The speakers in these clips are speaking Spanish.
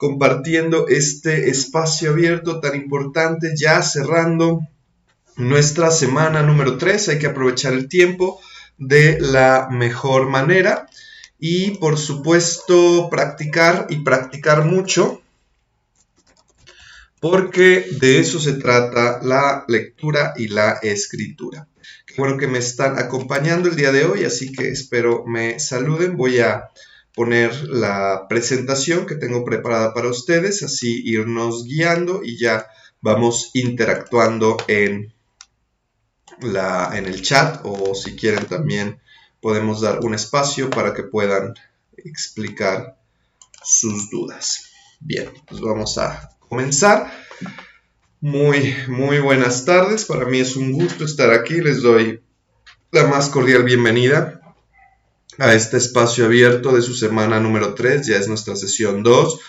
compartiendo este espacio abierto tan importante, ya cerrando nuestra semana número 3. Hay que aprovechar el tiempo de la mejor manera y, por supuesto, practicar y practicar mucho, porque de eso se trata la lectura y la escritura. Qué bueno que me están acompañando el día de hoy, así que espero me saluden. Voy a poner la presentación que tengo preparada para ustedes, así irnos guiando y ya vamos interactuando en el chat, o si quieren también podemos dar un espacio para que puedan explicar sus dudas. Bien, pues vamos a comenzar. Muy buenas tardes. Para mí es un gusto estar aquí. Les doy la más cordial bienvenida a este espacio abierto de su semana número 3. Ya es nuestra sesión 2.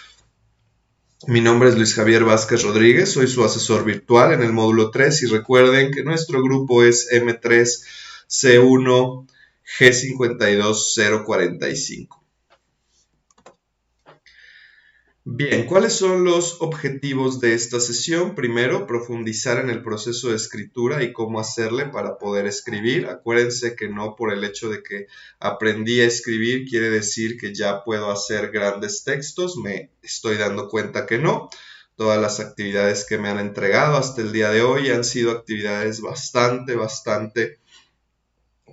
Mi nombre es Luis Javier Vázquez Rodríguez. Soy su asesor virtual en el módulo 3. Y recuerden que nuestro grupo es M3C1G52045. Bien, ¿cuáles son los objetivos de esta sesión? Primero, profundizar en el proceso de escritura y cómo hacerle para poder escribir. Acuérdense que no por el hecho de que aprendí a escribir quiere decir que ya puedo hacer grandes textos. Me estoy dando cuenta que no. Todas las actividades que me han entregado hasta el día de hoy han sido actividades bastante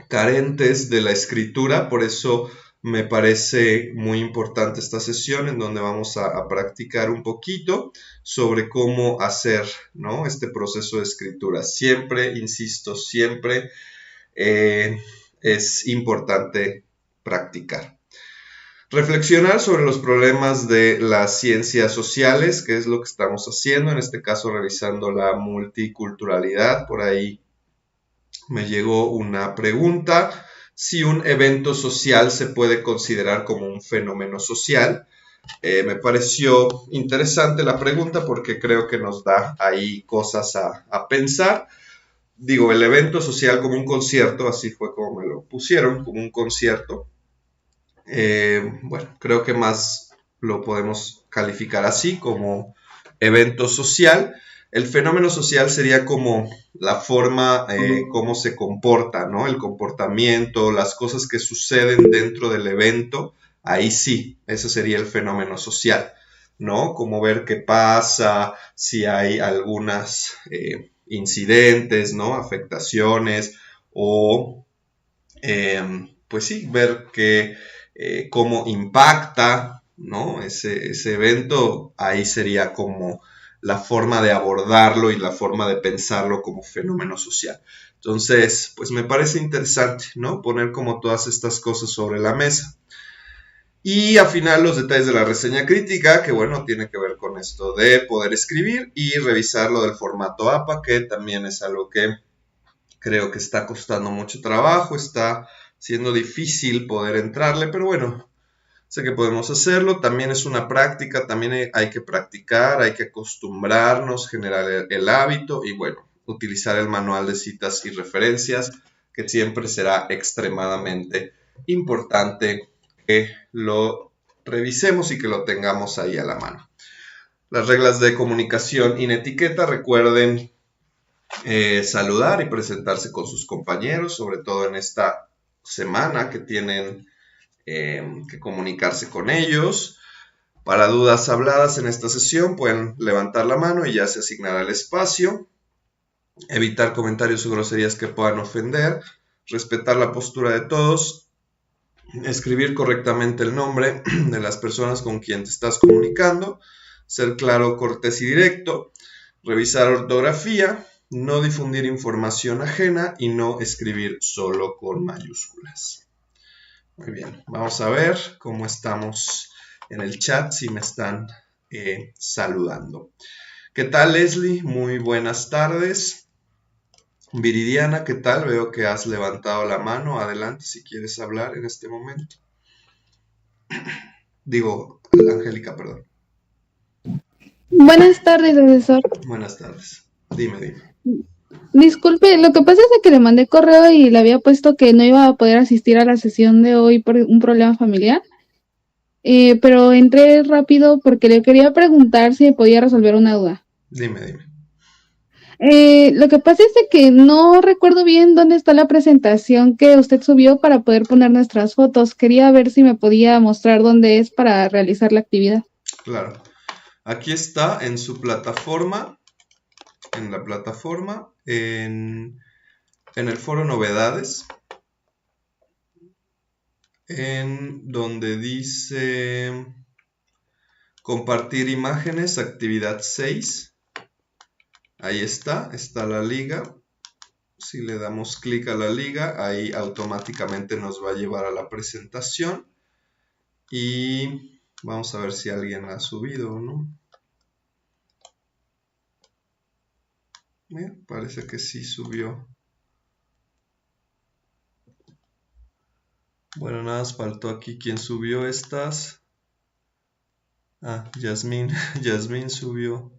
carentes de la escritura. Por eso me parece muy importante esta sesión en donde vamos a practicar un poquito sobre cómo hacer, ¿no?, este proceso de escritura. Siempre, insisto, siempre es importante practicar. Reflexionar sobre los problemas de las ciencias sociales, que es lo que estamos haciendo, en este caso revisando la multiculturalidad. Por ahí me llegó una pregunta: si un evento social se puede considerar como un fenómeno social. Me pareció interesante la pregunta porque creo que nos da ahí cosas a pensar. Digo, el evento social como un concierto, así fue como me lo pusieron, como un concierto. Bueno, creo que más lo podemos calificar así, como evento social. El fenómeno social sería como la forma, cómo se comporta, ¿no? El comportamiento, las cosas que suceden dentro del evento. Ahí sí, ese sería el fenómeno social, ¿no? Como ver qué pasa, si hay algunos incidentes, ¿no? Afectaciones, o pues sí, ver cómo impacta, ¿no? Ese evento. Ahí sería como la forma de abordarlo y la forma de pensarlo como fenómeno social. Entonces, pues me parece interesante, ¿no?, poner como todas estas cosas sobre la mesa. Y al final los detalles de la reseña crítica, que bueno, tiene que ver con esto de poder escribir y revisar lo del formato APA, que también es algo que creo que está costando mucho trabajo, está siendo difícil poder entrarle, pero bueno, sé que podemos hacerlo. También es una práctica, también hay que practicar, hay que acostumbrarnos, generar el hábito y bueno, utilizar el manual de citas y referencias, que siempre será extremadamente importante que lo revisemos y que lo tengamos ahí a la mano. Las reglas de comunicación in etiqueta: recuerden saludar y presentarse con sus compañeros, sobre todo en esta semana que tienen que comunicarse con ellos. Para dudas habladas en esta sesión pueden levantar la mano y ya se asignará el espacio. Evitar comentarios o groserías que puedan ofender. Respetar la postura de todos. Escribir correctamente el nombre de las personas con quien te estás comunicando. Ser claro, cortés y directo. Revisar ortografía. No difundir información ajena y no escribir solo con mayúsculas. Muy bien, vamos a ver cómo estamos en el chat, si me están saludando. ¿Qué tal, Leslie? Muy buenas tardes. Viridiana, ¿qué tal? Veo que has levantado la mano. Adelante si quieres hablar en este momento. Digo, Angélica, perdón. Buenas tardes, profesor. Buenas tardes. Dime. Disculpe, lo que pasa es que le mandé correo y le había puesto que no iba a poder asistir a la sesión de hoy por un problema familiar. pero entré rápido porque le quería preguntar si me podía resolver una duda. Dime. Lo que pasa es de que no recuerdo bien dónde está la presentación que usted subió para poder poner nuestras fotos. Quería ver si me podía mostrar dónde es para realizar la actividad. Claro. Aquí está en su plataforma, en la plataforma, en el foro novedades, en donde dice compartir imágenes, actividad 6. Ahí está la liga. Si le damos clic a la liga, ahí automáticamente nos va a llevar a la presentación. Y vamos a ver si alguien la ha subido o no. Parece que sí subió. Bueno, nada más faltó aquí quien subió estas. Ah, Yasmín. Yasmín subió.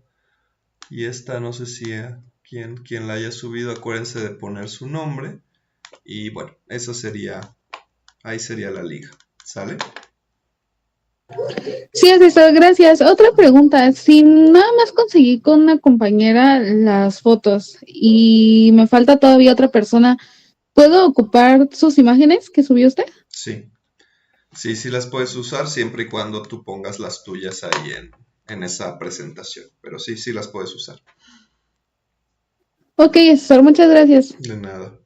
Y esta no sé si quien la haya subido, acuérdense de poner su nombre. Y bueno, eso sería, ahí sería la liga. ¿Sale? Sí, asesor, gracias. Otra pregunta, si nada más conseguí con una compañera las fotos y me falta todavía otra persona, ¿puedo ocupar sus imágenes que subió usted? Sí. Sí las puedes usar siempre y cuando tú pongas las tuyas ahí en esa presentación. Pero sí las puedes usar. Ok, asesor, muchas gracias. De nada.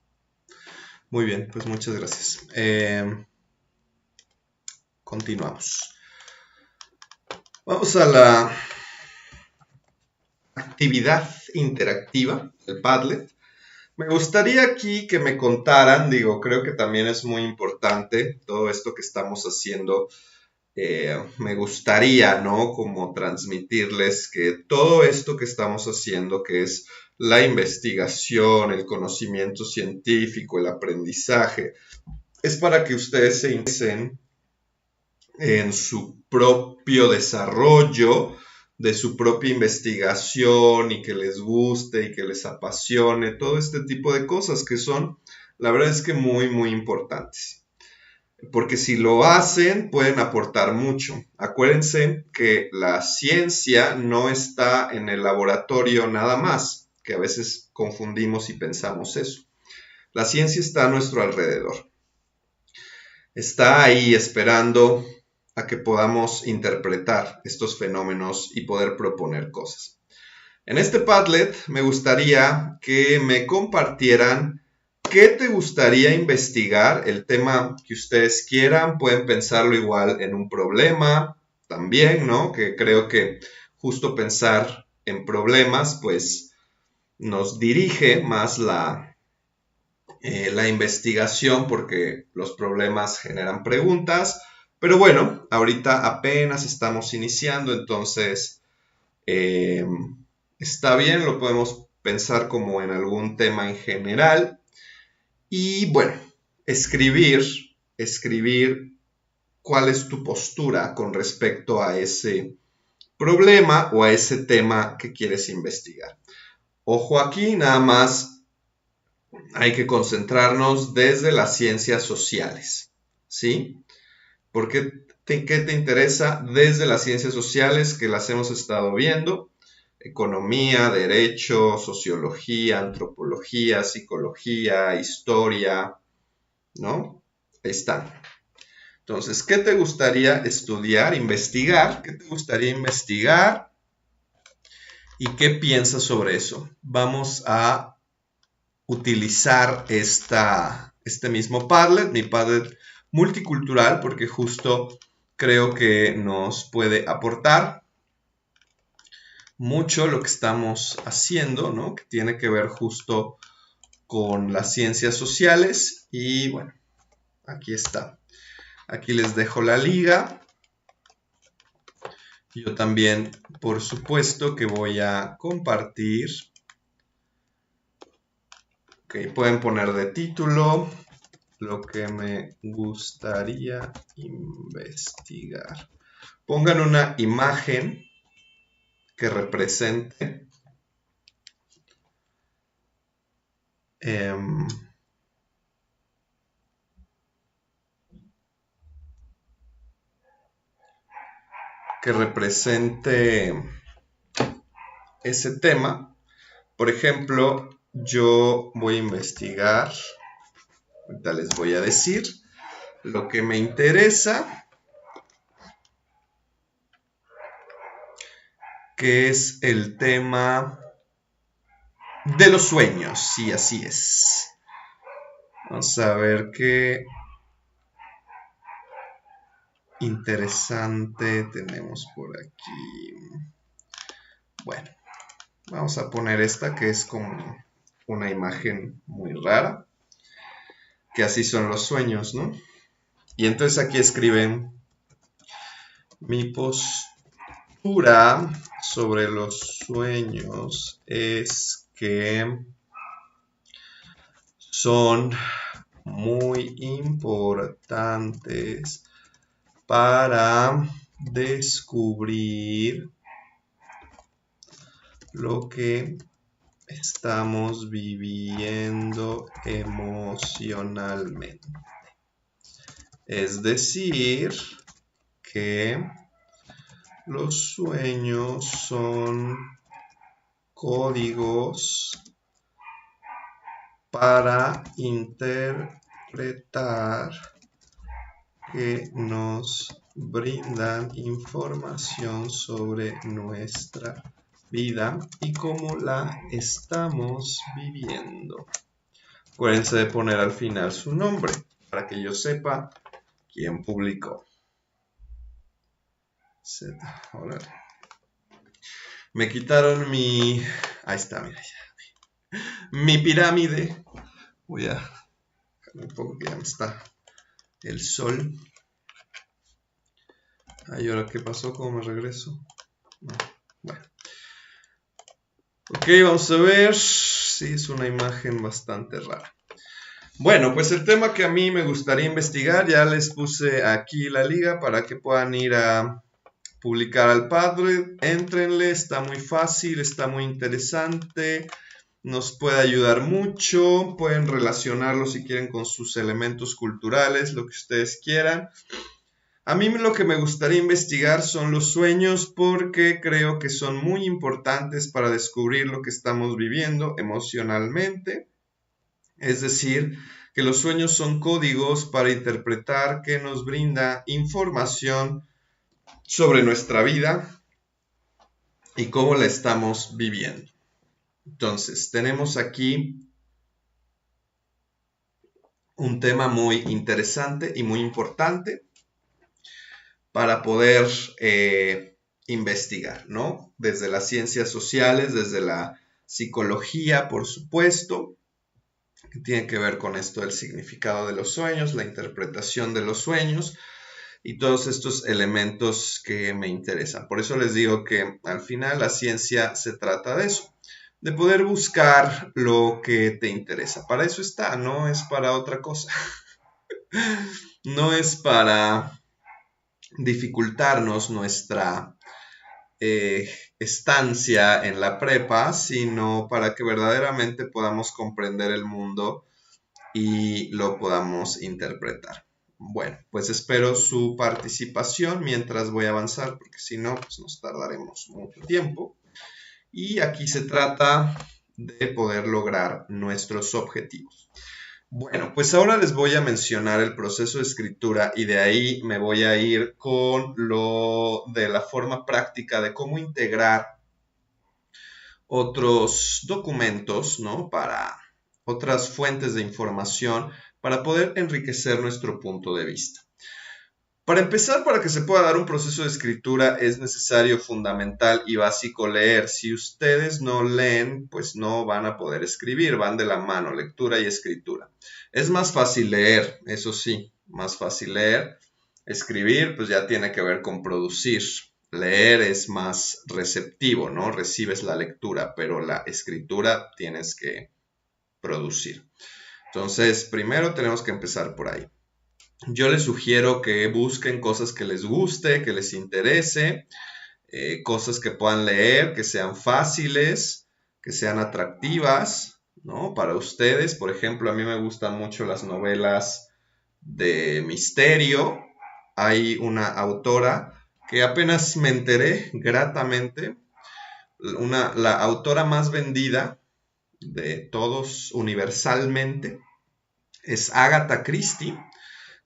Muy bien, pues muchas gracias. Continuamos. Vamos a la actividad interactiva, el Padlet. Me gustaría aquí que me contaran, creo que también es muy importante todo esto que estamos haciendo. Me gustaría, ¿no? Como transmitirles que todo esto que estamos haciendo, que es la investigación, el conocimiento científico, el aprendizaje, es para que ustedes se interesen en su propio desarrollo, de su propia investigación y que les guste y que les apasione, todo este tipo de cosas que son, la verdad es que muy importantes. Porque si lo hacen, pueden aportar mucho. Acuérdense que la ciencia no está en el laboratorio nada más, que a veces confundimos y pensamos eso. La ciencia está a nuestro alrededor. Está ahí esperando a que podamos interpretar estos fenómenos y poder proponer cosas. En este Padlet me gustaría que me compartieran qué te gustaría investigar, el tema que ustedes quieran, pueden pensarlo igual en un problema también, ¿no? Que creo que justo pensar en problemas, pues nos dirige más la investigación porque los problemas generan preguntas, pero bueno, ahorita apenas estamos iniciando, entonces está bien, lo podemos pensar como en algún tema en general y bueno, escribir cuál es tu postura con respecto a ese problema o a ese tema que quieres investigar. Ojo aquí, nada más hay que concentrarnos desde las ciencias sociales, ¿sí? ¿Qué te interesa desde las ciencias sociales que las hemos estado viendo? Economía, derecho, sociología, antropología, psicología, historia, ¿no? Ahí están. Entonces, ¿qué te gustaría estudiar, investigar? ¿Qué te gustaría investigar? ¿Y qué piensas sobre eso? Vamos a utilizar este mismo Padlet, mi Padlet multicultural, porque justo creo que nos puede aportar mucho lo que estamos haciendo, ¿no? Que tiene que ver justo con las ciencias sociales. Y bueno, aquí está. Aquí les dejo la liga. Yo también, por supuesto, que voy a compartir. Ok, pueden poner de título lo que me gustaría investigar. Pongan una imagen que represente eh, que represente ese tema. Por ejemplo, yo voy a investigar, ahorita les voy a decir lo que me interesa, que es el tema de los sueños. Sí, así es. Vamos a ver qué interesante tenemos por aquí. Bueno, vamos a poner esta que es como una imagen muy rara, que así son los sueños, ¿no? Y entonces aquí escriben: mi postura sobre los sueños es que son muy importantes para descubrir lo que estamos viviendo emocionalmente. Es decir, que los sueños son códigos para interpretar que nos brindan información sobre nuestra vida y cómo la estamos viviendo. Acuérdense de poner al final su nombre para que yo sepa quién publicó. Órale. Me quitaron mi... Ahí está, mira ya. Mi pirámide. Voy a un poco que ya me está el sol. Ay, ¿ahora qué pasó? ¿Cómo me regreso? No. Bueno. Ok, vamos a ver. Sí, es una imagen bastante rara. Bueno, pues el tema que a mí me gustaría investigar, ya les puse aquí la liga para que puedan ir a publicar al Padlet. Éntrenle, está muy fácil, está muy interesante, nos puede ayudar mucho. Pueden relacionarlo si quieren con sus elementos culturales, lo que ustedes quieran. A mí lo que me gustaría investigar son los sueños porque creo que son muy importantes para descubrir lo que estamos viviendo emocionalmente. Es decir, que los sueños son códigos para interpretar que nos brinda información sobre nuestra vida y cómo la estamos viviendo. Entonces, tenemos aquí un tema muy interesante y muy importante para poder investigar, ¿no? Desde las ciencias sociales, desde la psicología, por supuesto, que tiene que ver con esto del significado de los sueños, la interpretación de los sueños y todos estos elementos que me interesan. Por eso les digo que al final la ciencia se trata de eso, de poder buscar lo que te interesa. Para eso está, no es para otra cosa. No es para dificultarnos nuestra estancia en la prepa, sino para que verdaderamente podamos comprender el mundo y lo podamos interpretar. Bueno, pues espero su participación mientras voy a avanzar, porque si no, pues nos tardaremos mucho tiempo. Y aquí se trata de poder lograr nuestros objetivos. Bueno, pues ahora les voy a mencionar el proceso de escritura y de ahí me voy a ir con lo de la forma práctica de cómo integrar otros documentos, ¿no? Para otras fuentes de información para poder enriquecer nuestro punto de vista. Para empezar, para que se pueda dar un proceso de escritura es necesario, fundamental y básico leer. Si ustedes no leen, pues no van a poder escribir, van de la mano, lectura y escritura. Es más fácil leer, eso sí, más fácil leer. Escribir, pues ya tiene que ver con producir. Leer es más receptivo, ¿no? Recibes la lectura, pero la escritura tienes que producir. Entonces, primero tenemos que empezar por ahí. Yo les sugiero que busquen cosas que les guste, que les interese, cosas que puedan leer, que sean fáciles, que sean atractivas, ¿no? Para ustedes, por ejemplo, a mí me gustan mucho las novelas de misterio. Hay una autora que apenas me enteré gratamente, la autora más vendida de todos universalmente es Agatha Christie,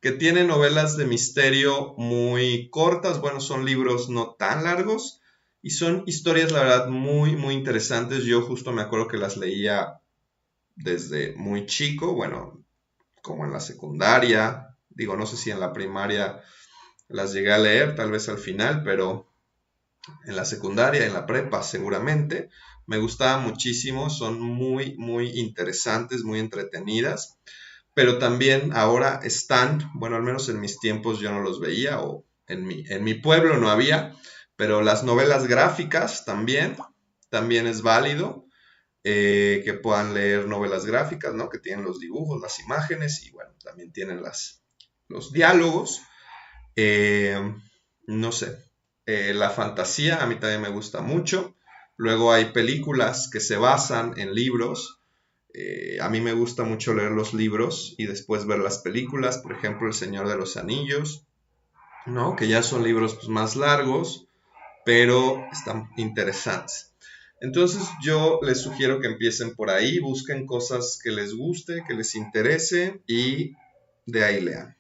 que tiene novelas de misterio muy cortas, bueno, son libros no tan largos y son historias, la verdad, muy, muy interesantes. Yo justo me acuerdo que las leía desde muy chico, bueno, como en la secundaria, digo, no sé si en la primaria las llegué a leer, tal vez al final, pero en la secundaria, en la prepa seguramente, me gustaba muchísimo, son muy, muy interesantes, muy entretenidas, pero también ahora están, bueno, al menos en mis tiempos yo no los veía, o en mi pueblo no había, pero las novelas gráficas también es válido, que puedan leer novelas gráficas, ¿no? Que tienen los dibujos, las imágenes y bueno, también tienen los diálogos. No sé, la fantasía a mí también me gusta mucho. Luego hay películas que se basan en libros. A mí me gusta mucho leer los libros y después ver las películas, por ejemplo, El Señor de los Anillos, ¿no? Que ya son libros pues, más largos, pero están interesantes. Entonces yo les sugiero que empiecen por ahí, busquen cosas que les guste, que les interese y de ahí lean.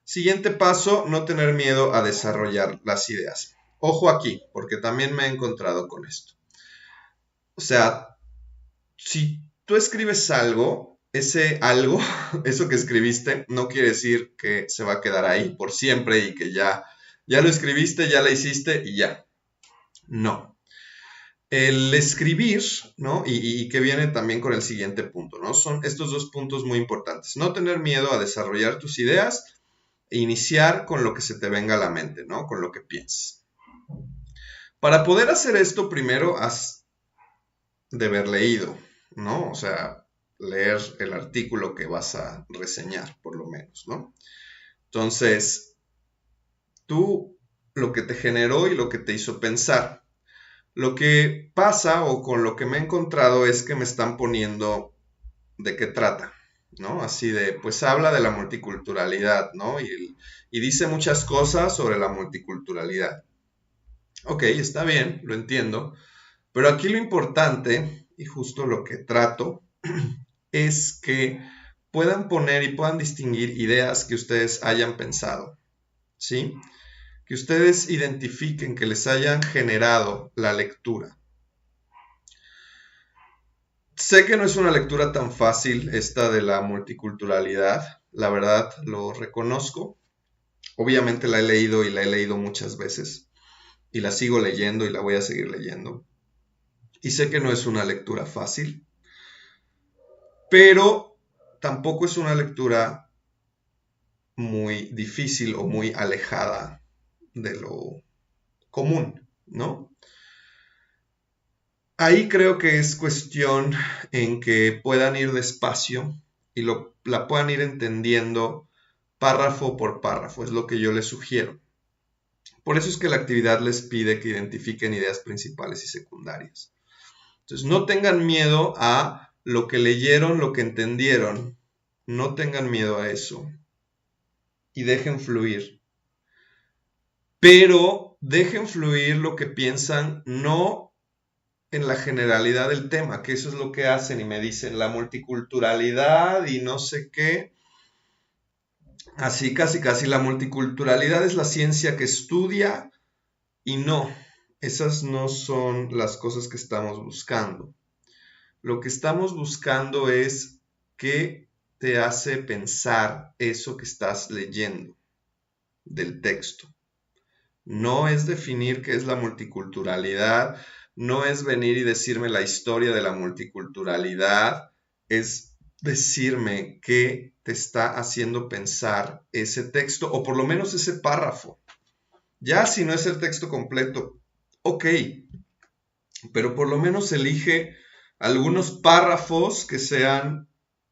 Siguiente paso, no tener miedo a desarrollar las ideas. Ojo aquí, porque también me he encontrado con esto. O sea, si tú escribes algo, ese algo, eso que escribiste, no quiere decir que se va a quedar ahí por siempre y que ya lo escribiste, ya lo hiciste y ya. No. El escribir, ¿no? Y que viene también con el siguiente punto, ¿no? Son estos dos puntos muy importantes. No tener miedo a desarrollar tus ideas e iniciar con lo que se te venga a la mente, ¿no? Con lo que pienses. Para poder hacer esto, primero has de haber leído, ¿no? O sea, leer el artículo que vas a reseñar, por lo menos, ¿no? Entonces, tú lo que te generó y lo que te hizo pensar. Lo que pasa o con lo que me he encontrado es que me están poniendo de qué trata, ¿no? Así de, pues habla de la multiculturalidad, ¿no? Y dice muchas cosas sobre la multiculturalidad. Ok, está bien, lo entiendo, pero aquí lo importante, y justo lo que trato, es que puedan poner y puedan distinguir ideas que ustedes hayan pensado, ¿sí? Que ustedes identifiquen, que les hayan generado la lectura. Sé que no es una lectura tan fácil esta de la multiculturalidad, la verdad lo reconozco. Obviamente la he leído y la he leído muchas veces y la sigo leyendo y la voy a seguir leyendo. Y sé que no es una lectura fácil, pero tampoco es una lectura muy difícil o muy alejada de lo común, ¿no? Ahí creo que es cuestión en que puedan ir despacio y la puedan ir entendiendo párrafo por párrafo, es lo que yo les sugiero. Por eso es que la actividad les pide que identifiquen ideas principales y secundarias. Entonces, no tengan miedo a lo que leyeron, lo que entendieron. No tengan miedo a eso. Y dejen fluir. Pero dejen fluir lo que piensan, no en la generalidad del tema, que eso es lo que hacen y me dicen la multiculturalidad y no sé qué. Así casi la multiculturalidad es la ciencia que estudia y no, esas no son las cosas que estamos buscando. Lo que estamos buscando es qué te hace pensar eso que estás leyendo del texto. No es definir qué es la multiculturalidad, no es venir y decirme la historia de la multiculturalidad, es decirme qué te está haciendo pensar ese texto o por lo menos ese párrafo. Ya si no es el texto completo, ok, pero por lo menos elige algunos párrafos que sean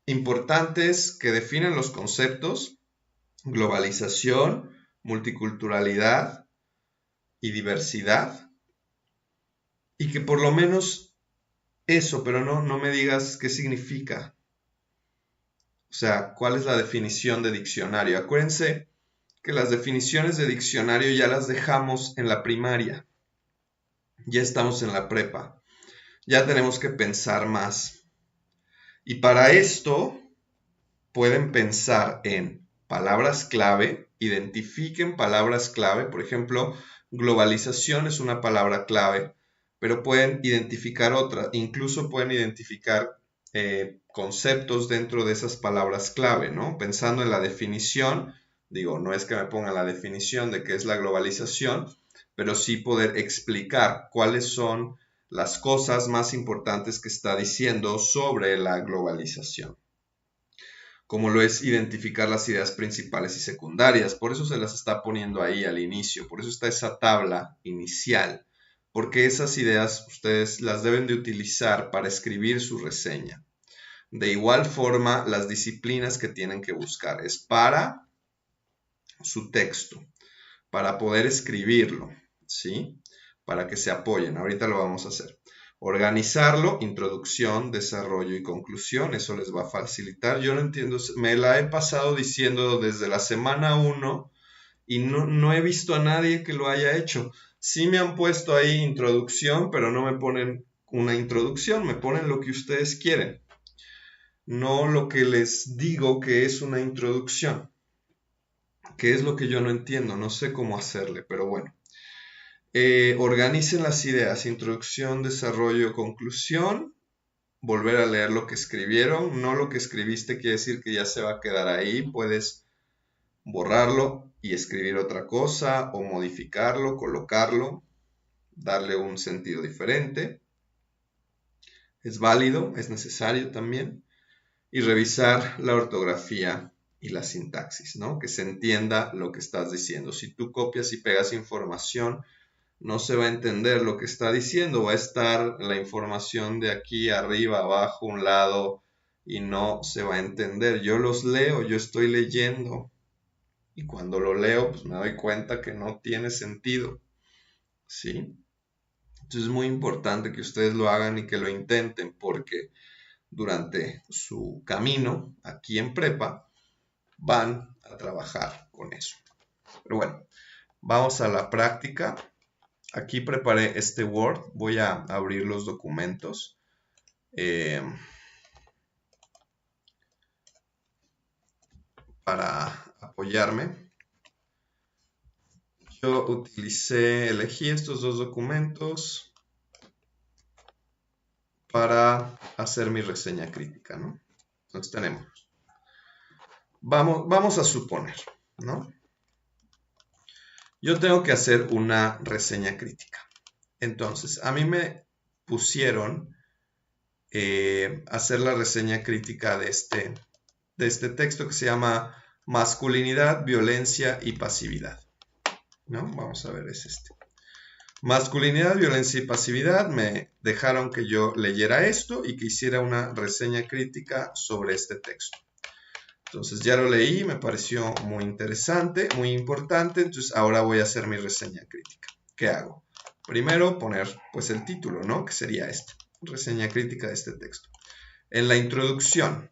importantes, que definan los conceptos, globalización, multiculturalidad y diversidad, y que por lo menos eso, pero no me digas qué significa. O sea, ¿cuál es la definición de diccionario? Acuérdense que las definiciones de diccionario ya las dejamos en la primaria. Ya estamos en la prepa. Ya tenemos que pensar más. Y para esto pueden pensar en palabras clave, identifiquen palabras clave, por ejemplo, globalización es una palabra clave, pero pueden identificar otra, incluso pueden identificar conceptos dentro de esas palabras clave, ¿no? Pensando en la definición, digo, no es que me pongan la definición de qué es la globalización, pero sí poder explicar cuáles son las cosas más importantes que está diciendo sobre la globalización, como lo es identificar las ideas principales y secundarias. Por eso se las está poniendo ahí al inicio, por eso está esa tabla inicial, porque esas ideas ustedes las deben de utilizar para escribir su reseña. De igual forma, las disciplinas que tienen que buscar es para su texto, para poder escribirlo, ¿sí? Para que se apoyen. Ahorita lo vamos a hacer. Organizarlo, introducción, desarrollo y conclusión, eso les va a facilitar. Yo no entiendo, me la he pasado diciendo desde la semana 1 y no he visto a nadie que lo haya hecho. Sí me han puesto ahí introducción, pero no me ponen una introducción, me ponen lo que ustedes quieren, no lo que les digo que es una introducción, que es lo que yo no entiendo, no sé cómo hacerle, pero bueno. Organicen las ideas, introducción, desarrollo, conclusión, volver a leer lo que escribieron, no lo que escribiste quiere decir que ya se va a quedar ahí, puedes borrarlo y escribir otra cosa o modificarlo, colocarlo, darle un sentido diferente, es válido, es necesario también, y revisar la ortografía y la sintaxis, ¿no? Que se entienda lo que estás diciendo. Si tú copias y pegas información, no se va a entender lo que está diciendo, va a estar la información de aquí, arriba, abajo, un lado, y no se va a entender. Yo los leo, yo estoy leyendo, y cuando lo leo, pues me doy cuenta que no tiene sentido, ¿sí? Entonces es muy importante que ustedes lo hagan y que lo intenten, porque durante su camino aquí en prepa van a trabajar con eso. Pero bueno, vamos a la práctica. Aquí preparé este Word, voy a abrir los documentos. Para apoyarme. Yo elegí estos dos documentos para hacer mi reseña crítica, ¿no? Entonces tenemos, vamos a suponer, ¿no? Yo tengo que hacer una reseña crítica. Entonces, a mí me pusieron hacer la reseña crítica de este texto que se llama Masculinidad, Violencia y Pasividad, ¿no? Vamos a ver, es este. Masculinidad, violencia y pasividad, me dejaron que yo leyera esto y que hiciera una reseña crítica sobre este texto. Entonces ya lo leí, me pareció muy interesante, muy importante, entonces ahora voy a hacer mi reseña crítica. ¿Qué hago? Primero poner pues el título, ¿no? Que sería este, reseña crítica de este texto. En la introducción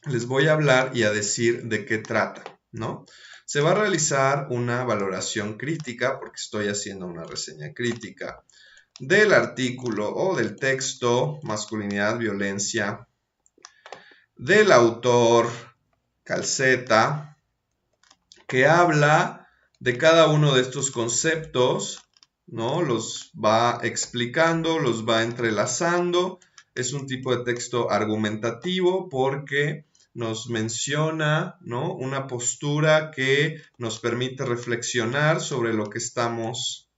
les voy a hablar y a decir de qué trata, ¿no? Se va a realizar una valoración crítica, porque estoy haciendo una reseña crítica, del artículo o del texto Masculinidad, Violencia, del autor Calceta, que habla de cada uno de estos conceptos, ¿no? Los va explicando, los va entrelazando. Es un tipo de texto argumentativo porque nos menciona, ¿no? Una postura que nos permite reflexionar sobre lo que estamos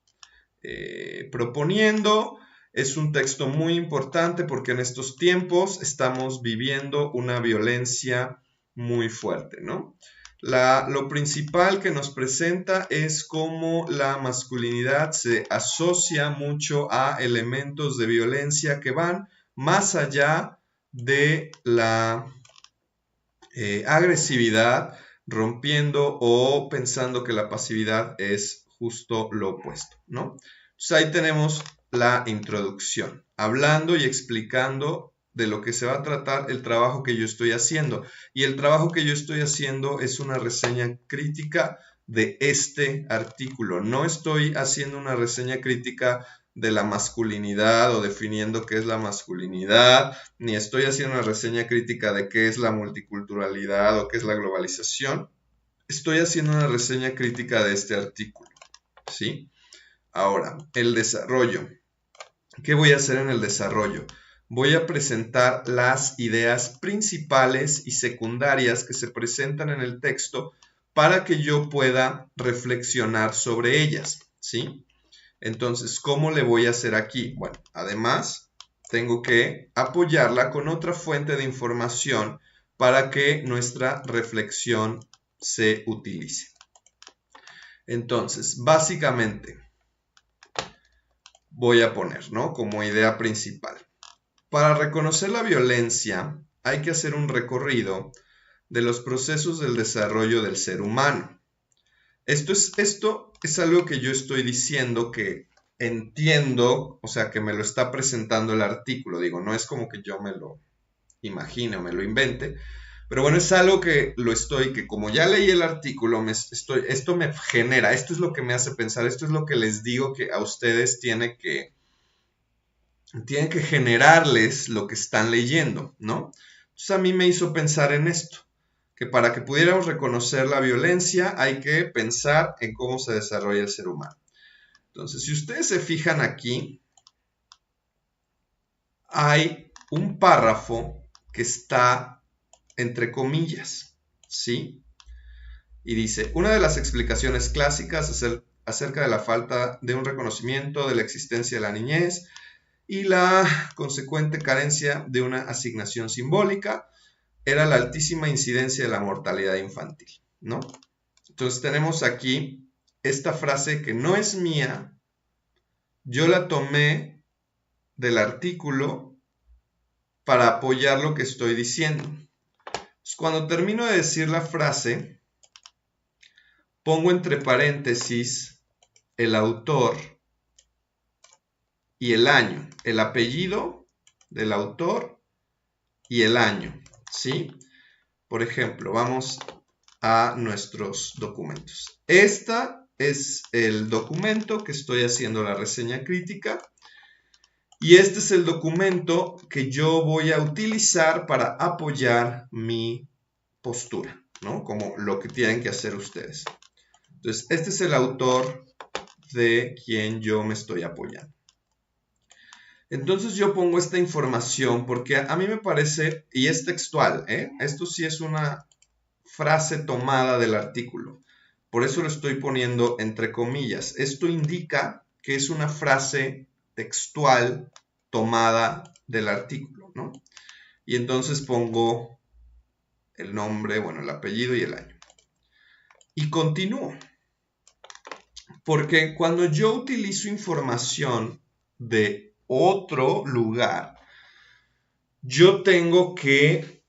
proponiendo. Es un texto muy importante porque en estos tiempos estamos viviendo una violencia muy fuerte, ¿no? Lo principal que nos presenta es cómo la masculinidad se asocia mucho a elementos de violencia que van más allá de la agresividad, rompiendo o pensando que la pasividad es justo lo opuesto, ¿no? Entonces ahí tenemos la introducción, hablando y explicando de lo que se va a tratar el trabajo que yo estoy haciendo. Y el trabajo que yo estoy haciendo es una reseña crítica de este artículo. No estoy haciendo una reseña crítica de la masculinidad o definiendo qué es la masculinidad, ni estoy haciendo una reseña crítica de qué es la multiculturalidad o qué es la globalización. Estoy haciendo una reseña crítica de este artículo, ¿sí? Ahora, el desarrollo. ¿Qué voy a hacer en el desarrollo? Voy a presentar las ideas principales y secundarias que se presentan en el texto para que yo pueda reflexionar sobre ellas, ¿sí? Entonces, ¿cómo le voy a hacer aquí? Bueno, además, tengo que apoyarla con otra fuente de información para que nuestra reflexión se utilice. Entonces, básicamente, voy a poner, ¿no? Como idea principal. Para reconocer la violencia, hay que hacer un recorrido de los procesos del desarrollo del ser humano. Esto es algo que yo estoy diciendo que entiendo, o sea, que me lo está presentando el artículo. Digo, no es como que yo me lo imagine o me lo invente, pero bueno, es algo que que como ya leí el artículo, esto me genera, esto es lo que me hace pensar, esto es lo que les digo que a ustedes tienen que generarles lo que están leyendo, ¿no? Entonces a mí me hizo pensar en esto, que para que pudiéramos reconocer la violencia hay que pensar en cómo se desarrolla el ser humano. Entonces, si ustedes se fijan aquí, hay un párrafo que está entre comillas, ¿sí? Y dice, una de las explicaciones clásicas acerca de la falta de un reconocimiento de la existencia de la niñez y la consecuente carencia de una asignación simbólica era la altísima incidencia de la mortalidad infantil, ¿no? Entonces tenemos aquí esta frase que no es mía, yo la tomé del artículo para apoyar lo que estoy diciendo. Entonces, cuando termino de decir la frase, pongo entre paréntesis el autor y el año, el apellido del autor y el año, ¿sí? Por ejemplo, vamos a nuestros documentos. Este es el documento que estoy haciendo la reseña crítica y este es el documento que yo voy a utilizar para apoyar mi postura, ¿no? Como lo que tienen que hacer ustedes. Entonces, este es el autor de quien yo me estoy apoyando. Entonces yo pongo esta información porque a mí me parece, y es textual, esto sí es una frase tomada del artículo. Por eso lo estoy poniendo entre comillas. Esto indica que es una frase textual tomada del artículo, ¿no? Y entonces pongo el nombre, bueno, el apellido y el año. Y continúo. Porque cuando yo utilizo información de otro lugar, yo tengo que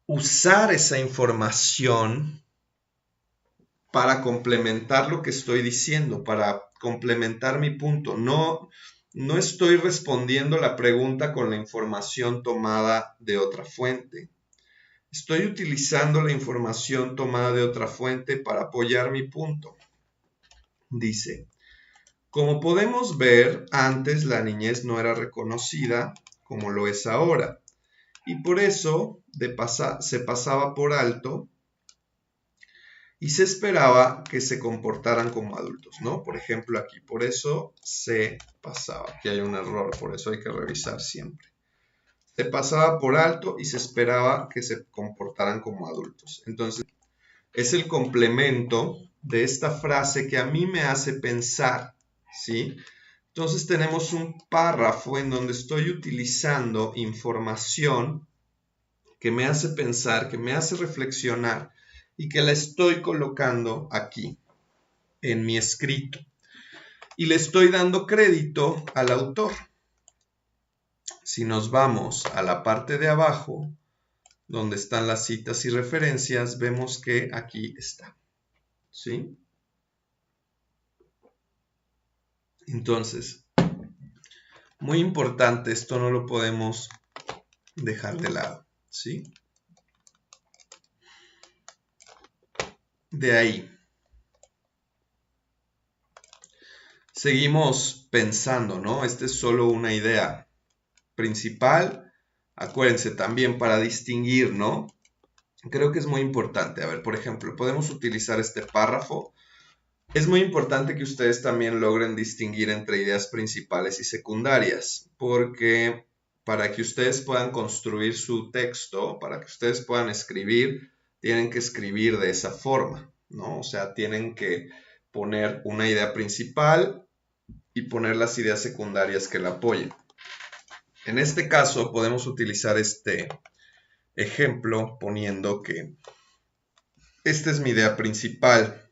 usar esa información para complementar lo que estoy diciendo, para complementar mi punto. No estoy respondiendo la pregunta con la información tomada de otra fuente. Estoy utilizando la información tomada de otra fuente para apoyar mi punto. Dice, como podemos ver, antes la niñez no era reconocida como lo es ahora, y por eso se pasaba por alto y se esperaba que se comportaran como adultos, ¿no? Por ejemplo, aquí, por eso se pasaba. Aquí hay un error, por eso hay que revisar siempre. Se pasaba por alto y se esperaba que se comportaran como adultos. Entonces, es el complemento de esta frase que a mí me hace pensar, ¿sí? Entonces tenemos un párrafo en donde estoy utilizando información que me hace pensar, que me hace reflexionar y que la estoy colocando aquí en mi escrito. Y le estoy dando crédito al autor. Si nos vamos a la parte de abajo, donde están las citas y referencias, vemos que aquí está, ¿sí? Entonces, muy importante, esto no lo podemos dejar de lado, ¿sí? De ahí, Seguimos pensando, ¿no? Esta es solo una idea principal. Acuérdense también para distinguir, ¿no? Creo que es muy importante. A ver, por ejemplo, podemos utilizar este párrafo. Es muy importante que ustedes también logren distinguir entre ideas principales y secundarias, porque para que ustedes puedan construir su texto, para que ustedes puedan escribir, tienen que escribir de esa forma, ¿no? O sea, tienen que poner una idea principal y poner las ideas secundarias que la apoyen. En este caso, podemos utilizar este ejemplo poniendo que esta es mi idea principal.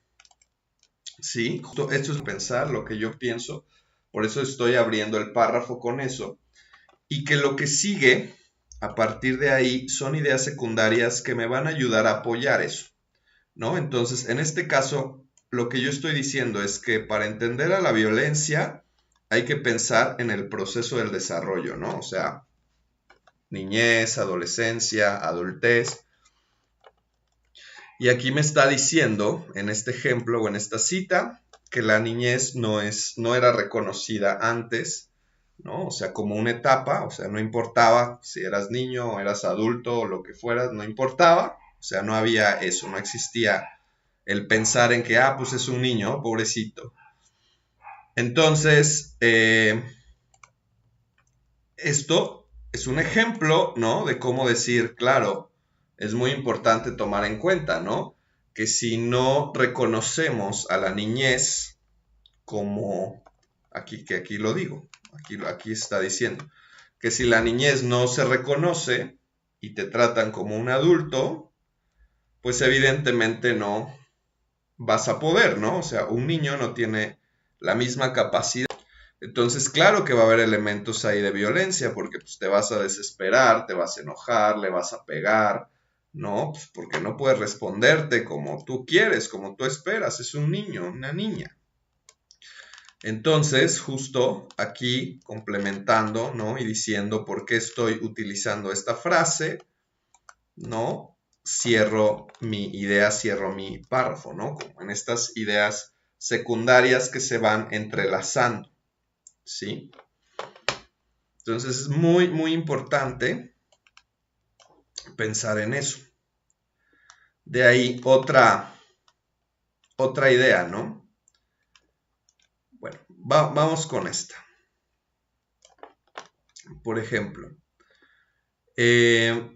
Sí, esto es pensar lo que yo pienso, por eso estoy abriendo el párrafo con eso, y que lo que sigue a partir de ahí son ideas secundarias que me van a ayudar a apoyar eso, ¿no? Entonces, en este caso, lo que yo estoy diciendo es que para entender a la violencia hay que pensar en el proceso del desarrollo, ¿no? O sea, niñez, adolescencia, adultez. Y aquí me está diciendo, en este ejemplo o en esta cita, que la niñez no era reconocida antes, ¿no? O sea, como una etapa, o sea, no importaba si eras niño o eras adulto o lo que fueras, no importaba, o sea, no había eso, no existía el pensar en que, pues es un niño, pobrecito. Entonces, esto es un ejemplo, ¿no? De cómo decir, claro, es muy importante tomar en cuenta, ¿no? Que si no reconocemos a la niñez como, aquí lo digo, aquí está diciendo, que si la niñez no se reconoce y te tratan como un adulto, pues evidentemente no vas a poder, ¿no? O sea, un niño no tiene la misma capacidad. Entonces, claro que va a haber elementos ahí de violencia, porque pues, te vas a desesperar, te vas a enojar, le vas a pegar, ¿no? Pues porque no puedes responderte como tú quieres, como tú esperas, es un niño, una niña. Entonces, justo aquí complementando, ¿no? Y diciendo por qué estoy utilizando esta frase, ¿no? Cierro mi idea, cierro mi párrafo, ¿no? Como en estas ideas secundarias que se van entrelazando, ¿sí? Entonces es muy, muy importante pensar en eso. De ahí otra idea, ¿no? Bueno, vamos con esta. Por ejemplo, este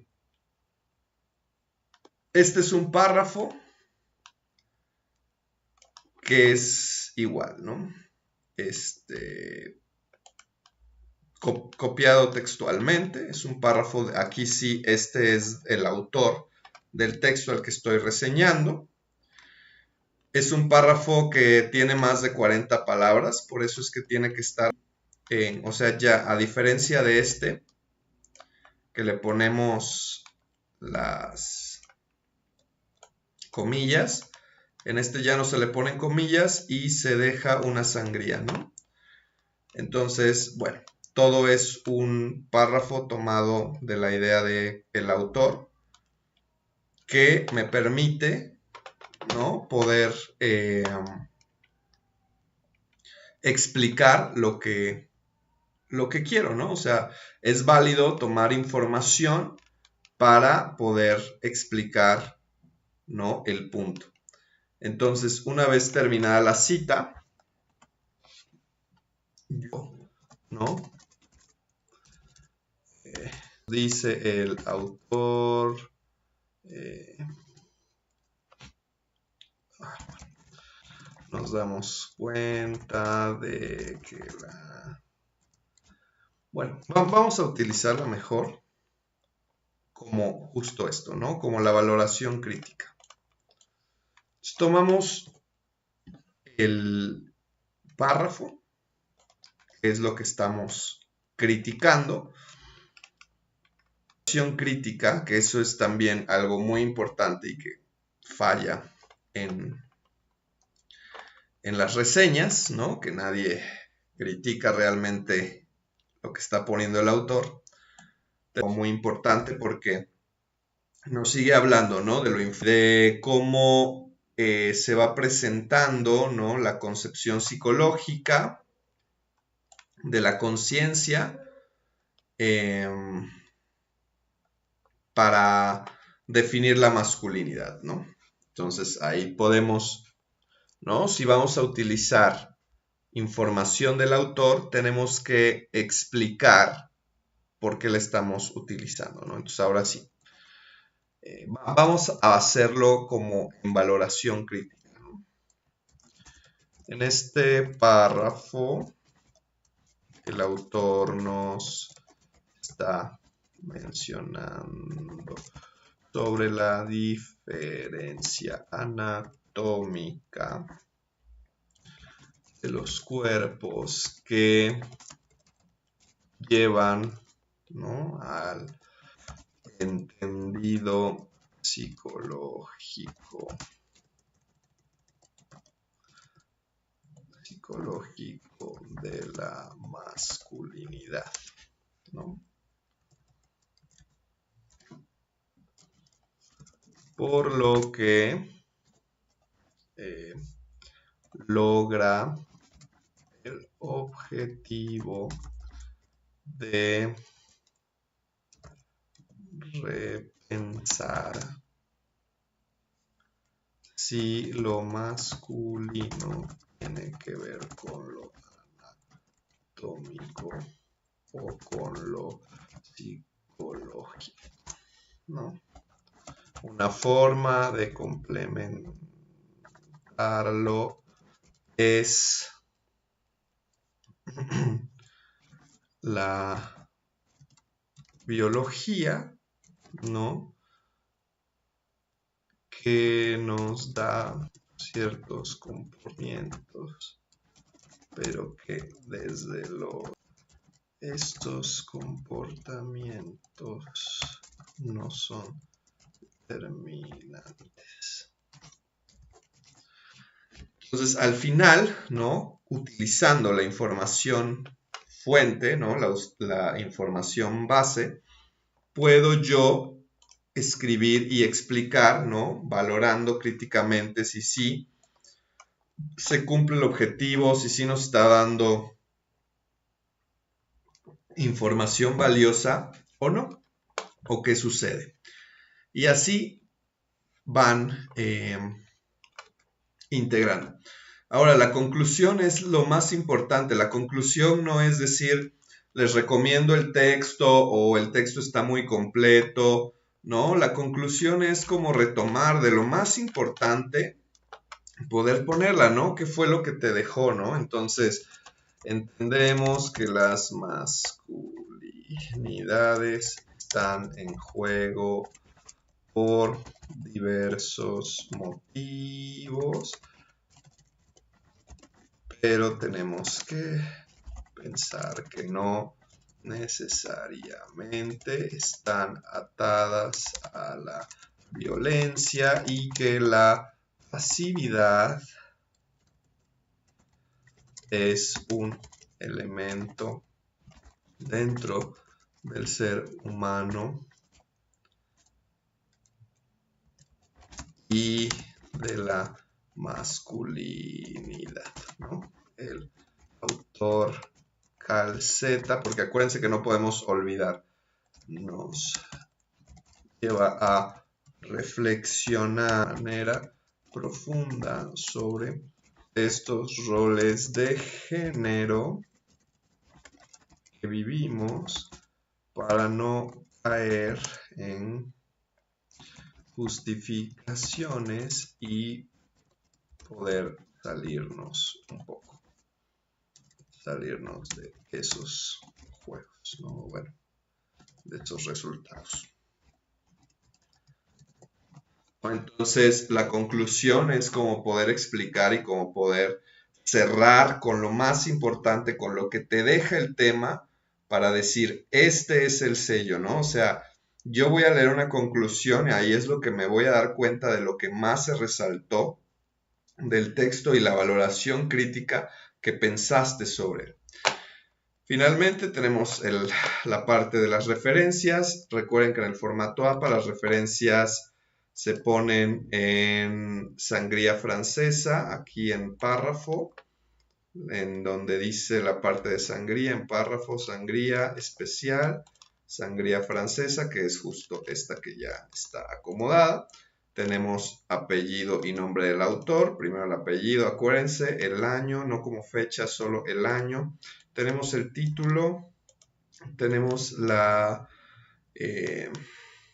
es un párrafo que es igual, ¿no? Copiado textualmente, es un párrafo, aquí sí, este es el autor del texto al que estoy reseñando. Es un párrafo que tiene más de 40 palabras, por eso es que tiene que estar o sea, ya a diferencia de este, que le ponemos las comillas, en este ya no se le ponen comillas y se deja una sangría, ¿no? Entonces, bueno, todo es un párrafo tomado de la idea del autor que me permite, ¿no? Poder explicar lo que quiero, ¿no? O sea, es válido tomar información para poder explicar, ¿no? El punto. Entonces, una vez terminada la cita, ¿no? Dice el autor, nos damos cuenta de que Bueno, vamos a utilizarla mejor como justo esto, ¿no? Como la valoración crítica. Entonces, tomamos el párrafo, que es lo que estamos criticando. Valoración crítica, que eso es también algo muy importante y que falla en las reseñas, ¿no? Que nadie critica realmente lo que está poniendo el autor. Es muy importante porque nos sigue hablando, ¿no? De cómo se va presentando, ¿no? La concepción psicológica de la conciencia para definir la masculinidad, ¿no? Entonces ahí podemos, ¿no? Si vamos a utilizar información del autor, tenemos que explicar por qué la estamos utilizando, ¿no? Entonces ahora sí, vamos a hacerlo como en valoración crítica, ¿no? En este párrafo, el autor nos está mencionando sobre la diferencia anatómica de los cuerpos que llevan, ¿no?, al entendido psicológico de la masculinidad, ¿no? Por lo que logra el objetivo de repensar si lo masculino tiene que ver con lo anatómico o con lo psicológico, ¿no? Una forma de complementarlo es la biología, ¿no?, que nos da ciertos comportamientos, pero que desde estos comportamientos no son determinantes. Entonces, al final, ¿no?, utilizando la información fuente, ¿no?, la información base, puedo yo escribir y explicar, ¿no?, valorando críticamente si sí se cumple el objetivo, si sí nos está dando información valiosa o no, o qué sucede. Y así van integrando. Ahora, la conclusión es lo más importante. La conclusión no es decir, les recomiendo el texto o el texto está muy completo. No, la conclusión es como retomar de lo más importante, poder ponerla, ¿no? ¿Qué fue lo que te dejó, no? Entonces, entendemos que las masculinidades están en juego por diversos motivos, pero tenemos que pensar que no necesariamente están atadas a la violencia y que la pasividad es un elemento dentro del ser humano y de la masculinidad, ¿no? El autor Calceta, porque acuérdense que no podemos olvidar, nos lleva a reflexionar de manera profunda sobre estos roles de género que vivimos para no caer en justificaciones y poder salirnos un poco, salirnos de esos juegos, ¿no? Bueno, de esos resultados. Entonces, la conclusión es como poder explicar y como poder cerrar con lo más importante, con lo que te deja el tema para decir, este es el sello, ¿no? O sea, yo voy a leer una conclusión y ahí es lo que me voy a dar cuenta de lo que más se resaltó del texto y la valoración crítica que pensaste sobre él. Finalmente tenemos la parte de las referencias. Recuerden que en el formato APA las referencias se ponen en sangría francesa, aquí en párrafo, en donde dice la parte de sangría, en párrafo, sangría especial, sangría francesa, que es justo esta que ya está acomodada. Tenemos apellido y nombre del autor. Primero el apellido, acuérdense, el año, no como fecha, solo el año. Tenemos el título, tenemos la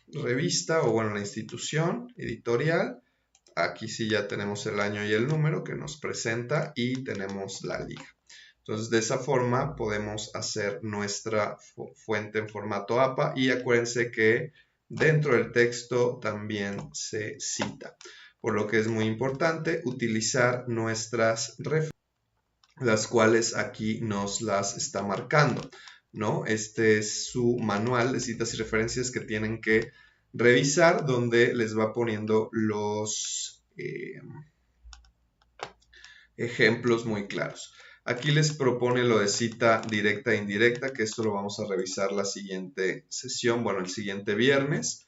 revista o bueno, la institución editorial. Aquí sí ya tenemos el año y el número que nos presenta y tenemos la liga. Entonces de esa forma podemos hacer nuestra fuente en formato APA y acuérdense que dentro del texto también se cita. Por lo que es muy importante utilizar nuestras referencias, las cuales aquí nos las está marcando, ¿no? Este es su manual de citas y referencias que tienen que revisar, donde les va poniendo los ejemplos muy claros. Aquí les propone lo de cita directa e indirecta, que esto lo vamos a revisar la siguiente sesión, bueno, el siguiente viernes,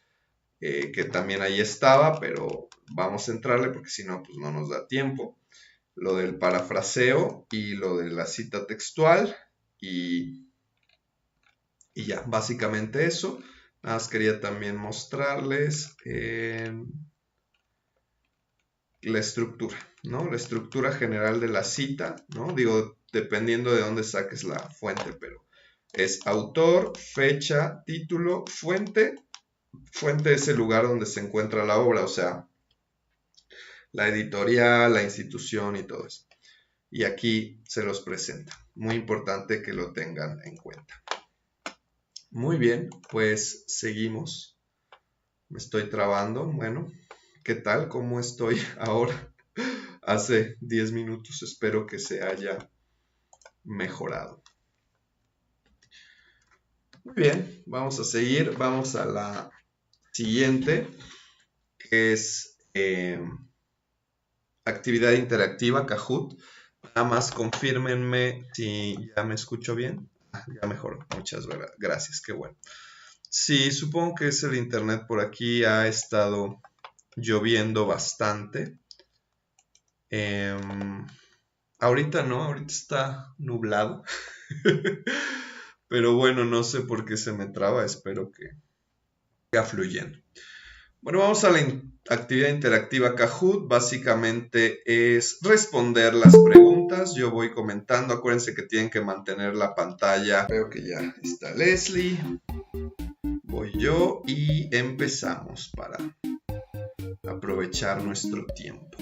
que también ahí estaba, pero vamos a entrarle porque si no, pues no nos da tiempo. Lo del parafraseo y lo de la cita textual y ya, básicamente eso. Nada más quería también mostrarles la estructura, ¿no? La estructura general de la cita, ¿no? Digo, dependiendo de dónde saques la fuente, pero es autor, fecha, título, fuente. Fuente es el lugar donde se encuentra la obra, o sea, la editorial, la institución y todo eso. Y aquí se los presenta. Muy importante que lo tengan en cuenta. Muy bien, pues seguimos. Me estoy trabando. Bueno, ¿qué tal? ¿Cómo estoy ahora? Hace 10 minutos. Espero que se haya mejorado. Muy bien, vamos a seguir. Vamos a la siguiente, que es actividad interactiva, Kahoot. Nada más confírmenme si ya me escucho bien. Ya mejoró. Muchas gracias, qué bueno. Sí, supongo que es el internet por aquí. Ha estado lloviendo bastante. Ahorita no, ahorita está nublado. Pero bueno, no sé por qué se me traba. Espero que siga fluyendo. Bueno, vamos a la actividad interactiva Kahoot. Básicamente es responder las preguntas. Yo voy comentando. Acuérdense que tienen que mantener la pantalla. Veo que ya está Leslie. Voy yo y empezamos para aprovechar nuestro tiempo.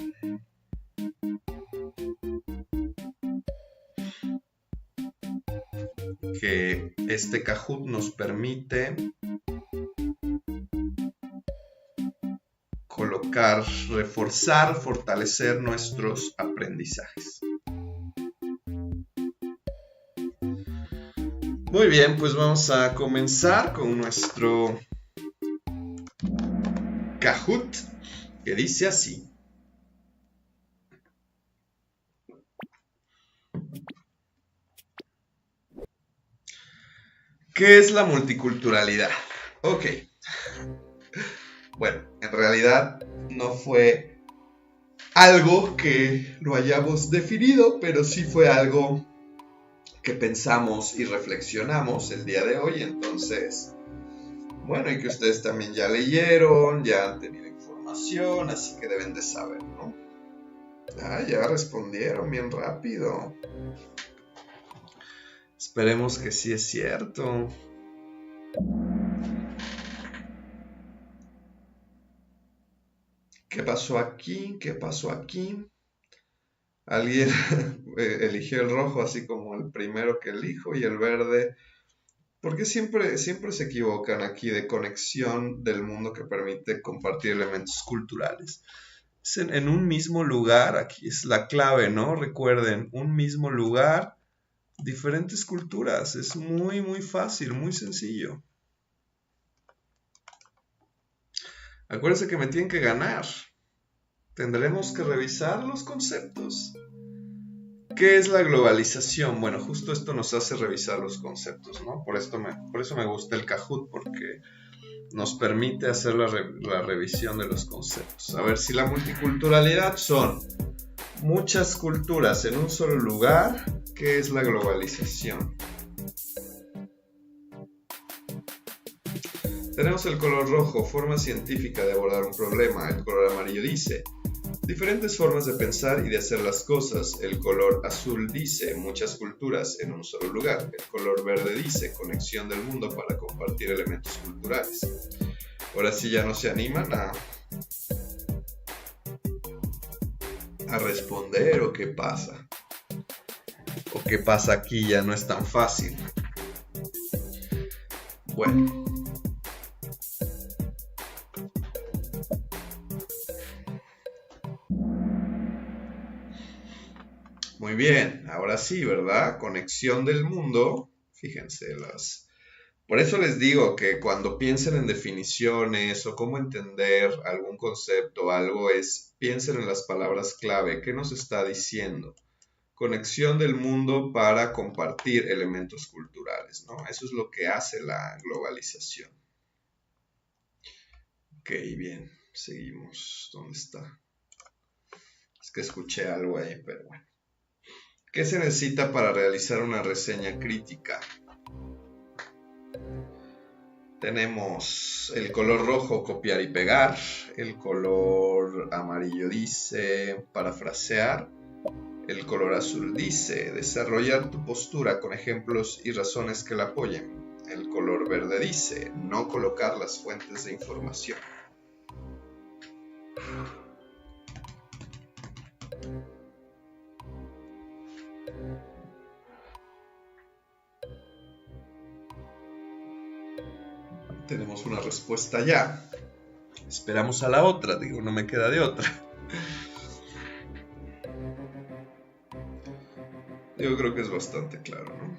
Que este Kahoot nos permite colocar, reforzar, fortalecer nuestros aprendizajes. Muy bien, pues vamos a comenzar con nuestro Kahoot, que dice así. ¿Qué es la multiculturalidad? Ok. Bueno, en realidad no fue algo que lo hayamos definido, pero sí fue algo que pensamos y reflexionamos el día de hoy. Entonces, bueno, y que ustedes también ya leyeron, ya han tenido información, así que deben de saber, ¿no? Ah, ya respondieron bien rápido. Esperemos que sí es cierto. ¿Qué pasó aquí? ¿Qué pasó aquí? Alguien eligió el rojo así como el primero que elijo y el verde. ¿Por qué siempre se equivocan aquí de conexión del mundo que permite compartir elementos culturales? Es en un mismo lugar, aquí es la clave, ¿no? Recuerden, un mismo lugar, diferentes culturas. Es muy, muy fácil, muy sencillo. Acuérdense que me tienen que ganar. Tendremos que revisar los conceptos. ¿Qué es la globalización? Bueno, justo esto nos hace revisar los conceptos, ¿no? Por eso me gusta el Kahoot, porque nos permite hacer la revisión de los conceptos. A ver, si la multiculturalidad son Muchas culturas en un solo lugar. ¿Qué es la globalización? Tenemos el color rojo, forma científica de abordar un problema. El color amarillo dice, diferentes formas de pensar y de hacer las cosas. El color azul dice, muchas culturas en un solo lugar. El color verde dice, conexión del mundo para compartir elementos culturales. Ahora sí ya no se animan a responder, o qué pasa. O qué pasa aquí, ya no es tan fácil. Bueno. Muy bien, ahora sí, ¿verdad? Conexión del mundo. Fíjense, por eso les digo que cuando piensen en definiciones o cómo entender algún concepto o algo, piensen en las palabras clave. ¿Qué nos está diciendo? Conexión del mundo para compartir elementos culturales, ¿no? Eso es lo que hace la globalización. Ok, bien, seguimos. ¿Dónde está? Es que escuché algo ahí, pero bueno. ¿Qué se necesita para realizar una reseña crítica? Tenemos el color rojo, copiar y pegar. El color amarillo dice, parafrasear. El color azul dice, desarrollar tu postura con ejemplos y razones que la apoyen. El color verde dice, no colocar las fuentes de información. Tenemos una respuesta ya. Esperamos a la otra, digo, no me queda de otra. Yo creo que es bastante claro, ¿no?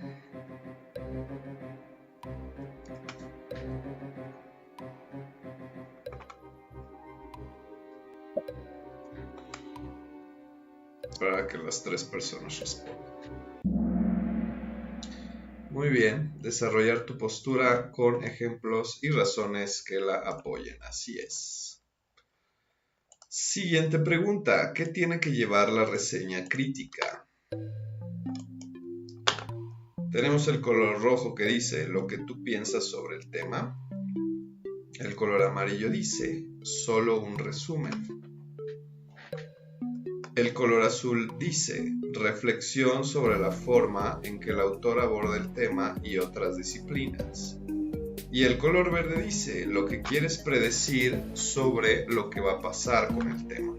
Para que las tres personas respondan. Muy bien, desarrollar tu postura con ejemplos y razones que la apoyen, así es. Siguiente pregunta, ¿qué tiene que llevar la reseña crítica? Tenemos el color rojo que dice lo que tú piensas sobre el tema. El color amarillo dice solo un resumen. El color azul dice reflexión sobre la forma en que el autor aborda el tema y otras disciplinas. Y el color verde dice lo que quieres predecir sobre lo que va a pasar con el tema.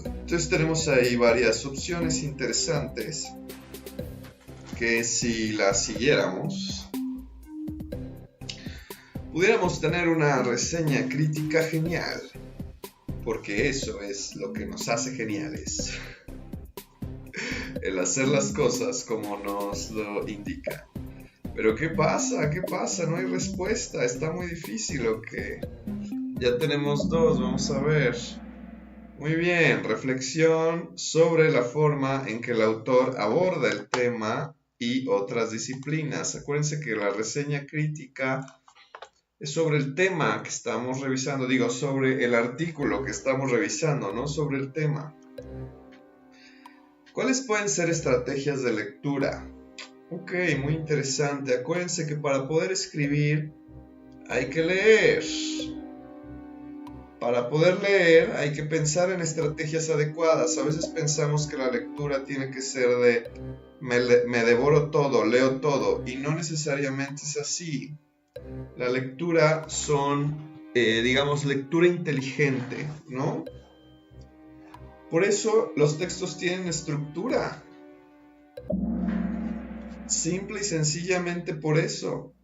Entonces tenemos ahí varias opciones interesantes que si las siguiéramos, pudiéramos tener una reseña crítica genial. Porque eso es lo que nos hace geniales. El hacer las cosas como nos lo indica. Pero ¿qué pasa? ¿Qué pasa? No hay respuesta. Está muy difícil, ¿o qué? Ya tenemos dos, vamos a ver. Muy bien, reflexión sobre la forma en que el autor aborda el tema y otras disciplinas. Acuérdense que la reseña crítica es sobre el tema que estamos revisando, digo, sobre el artículo que estamos revisando, no sobre el tema. ¿Cuáles pueden ser estrategias de lectura? Ok, muy interesante. Acuérdense que para poder escribir hay que leer. Para poder leer hay que pensar en estrategias adecuadas. A veces pensamos que la lectura tiene que ser de me devoro todo, leo todo, y no necesariamente es así. La lectura son, digamos, lectura inteligente, ¿no? Por eso los textos tienen estructura. Simple y sencillamente por eso.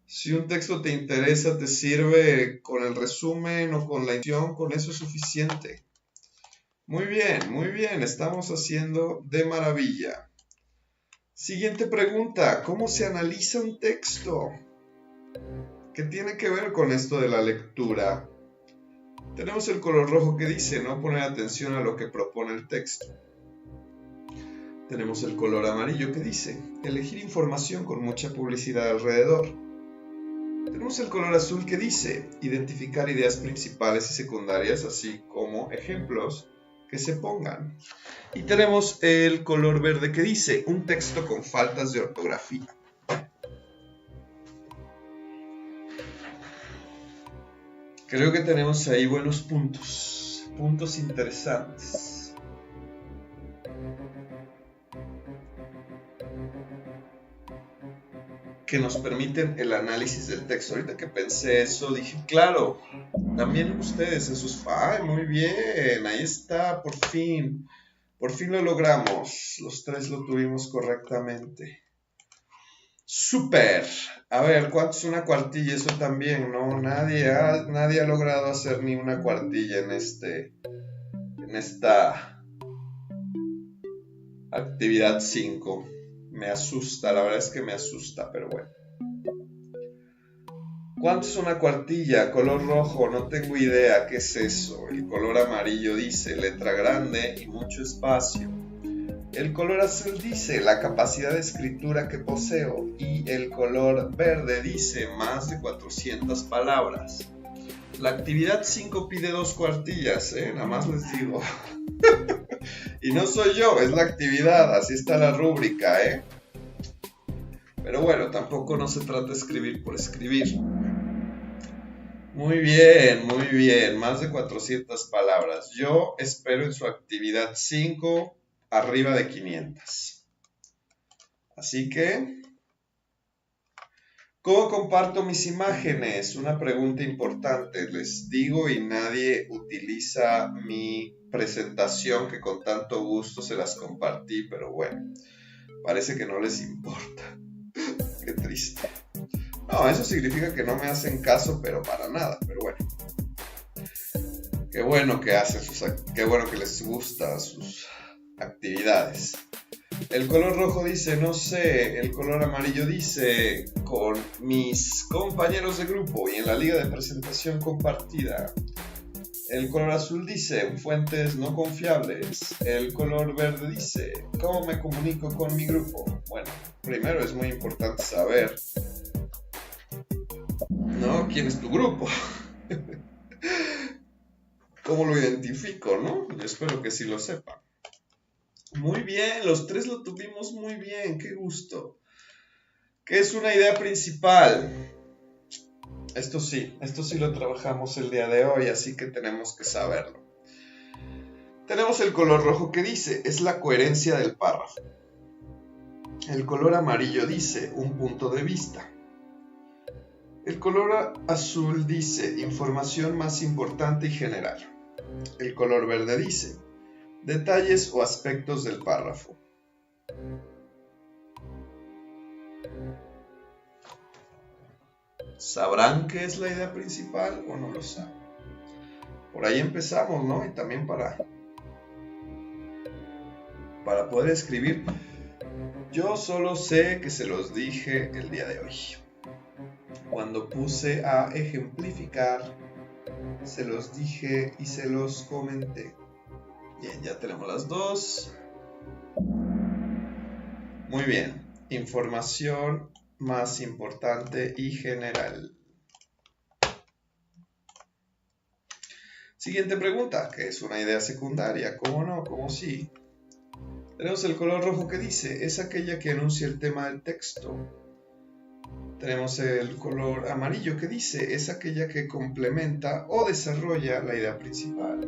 Si un texto te interesa, te sirve con el resumen o con la introducción, con eso es suficiente. Muy bien, estamos haciendo de maravilla. Siguiente pregunta, ¿cómo se analiza un texto? ¿Qué tiene que ver con esto de la lectura? Tenemos el color rojo que dice no poner atención a lo que propone el texto. Tenemos el color amarillo que dice elegir información con mucha publicidad alrededor. Tenemos el color azul que dice identificar ideas principales y secundarias, así como ejemplos que se pongan. Y tenemos el color verde que dice un texto con faltas de ortografía. Creo que tenemos ahí buenos puntos interesantes. Que nos permiten el análisis del texto. Ahorita que pensé eso, dije, claro, también ustedes en sus... ¡Ay, muy bien! Ahí está, por fin lo logramos. Los tres lo tuvimos correctamente. ¡Súper! A ver, ¿cuánto es una cuartilla? Eso también, ¿no? Nadie ha logrado hacer ni una cuartilla en esta actividad 5. Me asusta, la verdad es que me asusta, pero bueno. ¿Cuánto es una cuartilla? Color rojo, no tengo idea, ¿qué es eso? El color amarillo dice letra grande y mucho espacio. El color azul dice la capacidad de escritura que poseo y el color verde dice más de 400 palabras. La actividad 5 pide 2 cuartillas, nada más les digo. Y no soy yo, es la actividad, así está la rúbrica, Pero bueno, tampoco no se trata de escribir por escribir. Muy bien, más de 400 palabras. Yo espero en su actividad 5 arriba de 500. Así que, ¿cómo comparto mis imágenes? Una pregunta importante, les digo, y nadie utiliza mi presentación que con tanto gusto se las compartí, pero bueno, parece que no les importa. Qué triste. No, eso significa que no me hacen caso, pero para nada, pero bueno. Qué bueno que hacen qué bueno que les gusta sus actividades. El color rojo dice, no sé, el color amarillo dice, con mis compañeros de grupo y en la liga de presentación compartida. El color azul dice, fuentes no confiables. El color verde dice, ¿cómo me comunico con mi grupo? Bueno, primero es muy importante saber, ¿no? ¿Quién es tu grupo? ¿Cómo lo identifico, no? Yo espero que sí lo sepan. Muy bien, los tres lo tuvimos muy bien, qué gusto. ¿Qué es una idea principal? Esto sí lo trabajamos el día de hoy, así que tenemos que saberlo. Tenemos el color rojo que dice, es la coherencia del párrafo. El color amarillo dice, un punto de vista. El color azul dice, información más importante y general. El color verde dice, detalles o aspectos del párrafo. ¿Sabrán qué es la idea principal o no lo saben? Por ahí empezamos, ¿no? Y también para poder escribir. Yo solo sé que se los dije el día de hoy. Cuando puse a ejemplificar, se los dije y se los comenté. Bien, ya tenemos las dos. Muy bien. Información más importante y general. Siguiente pregunta, ¿qué es una idea secundaria? ¿Cómo no? ¿Cómo sí? Tenemos el color rojo que dice, es aquella que anuncia el tema del texto. Tenemos el color amarillo que dice, es aquella que complementa o desarrolla la idea principal.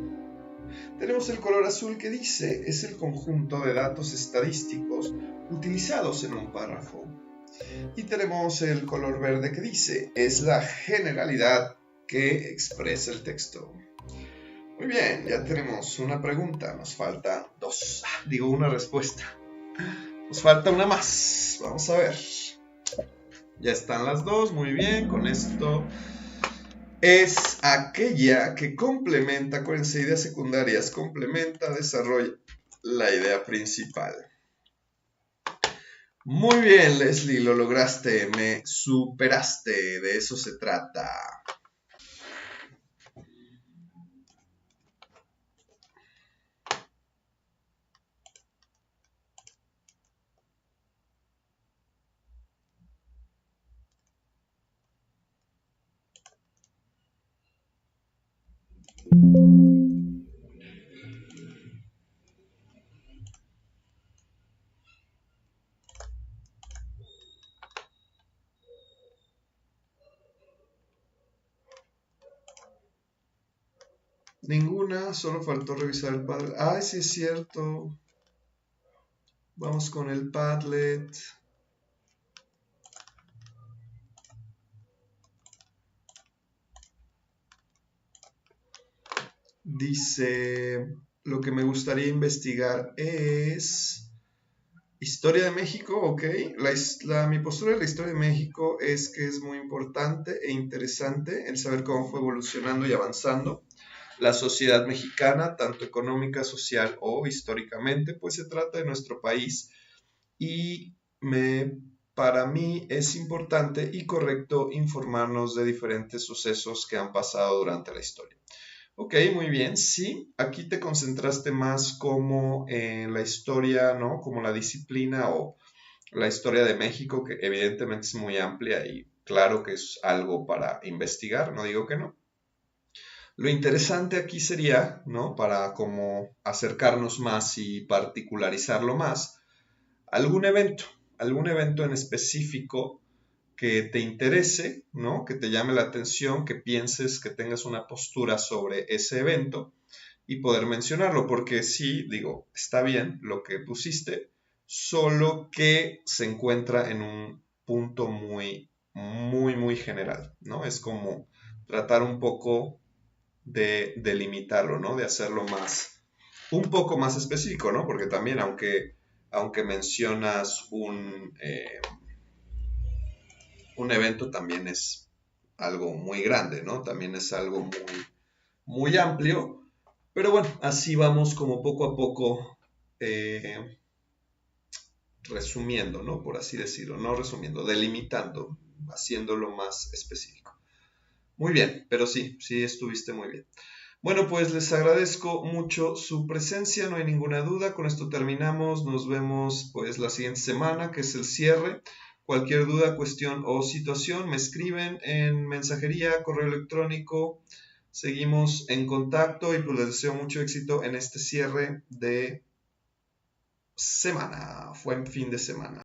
Tenemos el color azul que dice, es el conjunto de datos estadísticos utilizados en un párrafo. Y tenemos el color verde que dice, es la generalidad que expresa el texto. Muy bien, ya tenemos una pregunta, nos falta una respuesta. Nos falta una más, vamos a ver. Ya están las dos, muy bien, con esto. Es aquella que complementa, acuérdense, ideas secundarias, complementa, desarrolla la idea principal. Muy bien, Leslie, lo lograste, me superaste, de eso se trata. Ninguna, solo faltó revisar el Padlet. Ay, sí es cierto. Vamos con el Padlet. Dice, lo que me gustaría investigar es historia de México, ok. Mi postura de la historia de México es que es muy importante e interesante el saber cómo fue evolucionando y avanzando la sociedad mexicana, tanto económica, social o históricamente, pues se trata de nuestro país y para mí es importante y correcto informarnos de diferentes sucesos que han pasado durante la historia. Ok, muy bien. Sí, aquí te concentraste más como en la historia, ¿no? Como la disciplina o la historia de México, que evidentemente es muy amplia y claro que es algo para investigar, no digo que no. Lo interesante aquí sería, ¿no? Para como acercarnos más y particularizarlo más, algún evento en específico que te interese, ¿no? Que te llame la atención, que pienses, que tengas una postura sobre ese evento y poder mencionarlo, porque sí, digo, está bien lo que pusiste, solo que se encuentra en un punto muy general, ¿no? Es como tratar un poco de delimitarlo, ¿no? De hacerlo un poco más específico, ¿no? Porque también, aunque mencionas un evento, también es algo muy grande, ¿no? También es algo muy amplio, pero bueno, así vamos como poco a poco resumiendo, ¿no? Por así decirlo, no resumiendo, delimitando, haciéndolo más específico. Muy bien, pero sí estuviste muy bien. Bueno, pues les agradezco mucho su presencia, no hay ninguna duda. Con esto terminamos. Nos vemos pues la siguiente semana, que es el cierre. Cualquier duda, cuestión o situación, me escriben en mensajería, correo electrónico. Seguimos en contacto y pues les deseo mucho éxito en este cierre de semana. Buen fin de semana.